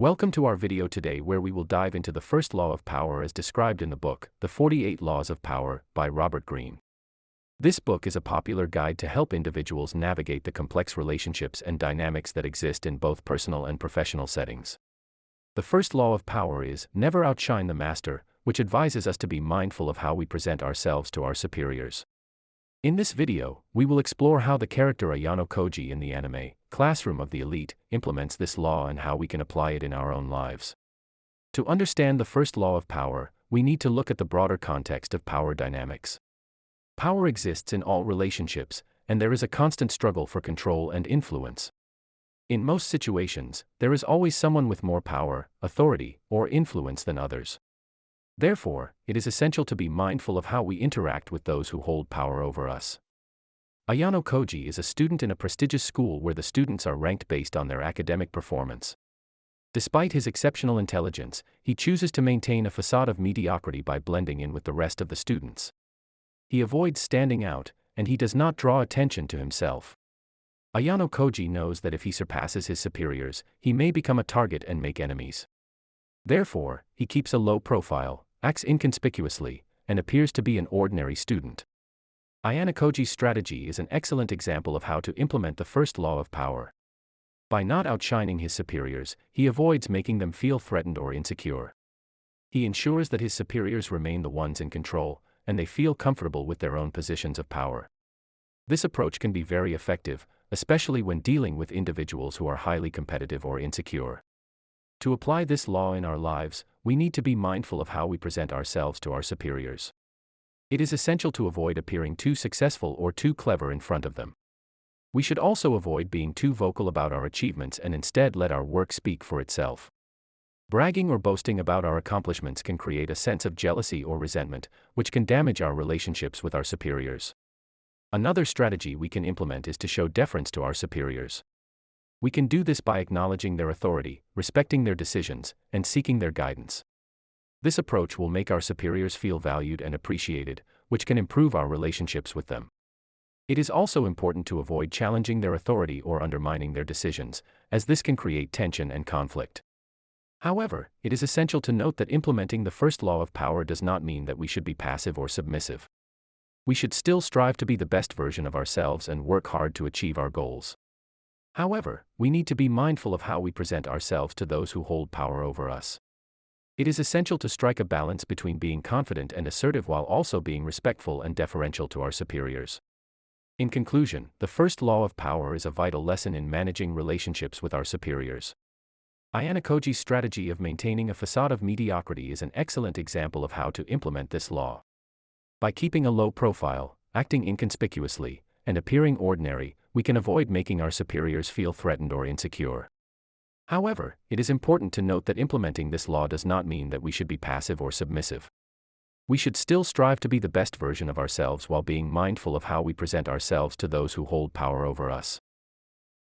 Welcome to our video today where we will dive into the first law of power as described in the book, The 48 Laws of Power, by Robert Greene. This book is a popular guide to help individuals navigate the complex relationships and dynamics that exist in both personal and professional settings. The first law of power is, never outshine the master, which advises us to be mindful of how we present ourselves to our superiors. In this video, we will explore how the character Ayanokoji in the anime, Classroom of the Elite, implements this law and how we can apply it in our own lives. To understand the first law of power, we need to look at the broader context of power dynamics. Power exists in all relationships, and there is a constant struggle for control and influence. In most situations, there is always someone with more power, authority, or influence than others. Therefore, it is essential to be mindful of how we interact with those who hold power over us. Ayanokoji is a student in a prestigious school where the students are ranked based on their academic performance. Despite his exceptional intelligence, he chooses to maintain a facade of mediocrity by blending in with the rest of the students. He avoids standing out, and he does not draw attention to himself. Ayanokoji knows that if he surpasses his superiors, he may become a target and make enemies. Therefore, he keeps a low profile, acts inconspicuously, and appears to be an ordinary student. Ayanokoji's strategy is an excellent example of how to implement the first law of power. By not outshining his superiors, he avoids making them feel threatened or insecure. He ensures that his superiors remain the ones in control, and they feel comfortable with their own positions of power. This approach can be very effective, especially when dealing with individuals who are highly competitive or insecure. To apply this law in our lives, we need to be mindful of how we present ourselves to our superiors. It is essential to avoid appearing too successful or too clever in front of them. We should also avoid being too vocal about our achievements and instead let our work speak for itself. Bragging or boasting about our accomplishments can create a sense of jealousy or resentment, which can damage our relationships with our superiors. Another strategy we can implement is to show deference to our superiors. We can do this by acknowledging their authority, respecting their decisions, and seeking their guidance. This approach will make our superiors feel valued and appreciated, which can improve our relationships with them. It is also important to avoid challenging their authority or undermining their decisions, as this can create tension and conflict. However, it is essential to note that implementing the first law of power does not mean that we should be passive or submissive. We should still strive to be the best version of ourselves and work hard to achieve our goals. However, we need to be mindful of how we present ourselves to those who hold power over us. It is essential to strike a balance between being confident and assertive while also being respectful and deferential to our superiors. In conclusion, the first law of power is a vital lesson in managing relationships with our superiors. Ayanokoji's strategy of maintaining a facade of mediocrity is an excellent example of how to implement this law. By keeping a low profile, acting inconspicuously, and appearing ordinary, we can avoid making our superiors feel threatened or insecure. However, it is important to note that implementing this law does not mean that we should be passive or submissive. We should still strive to be the best version of ourselves while being mindful of how we present ourselves to those who hold power over us.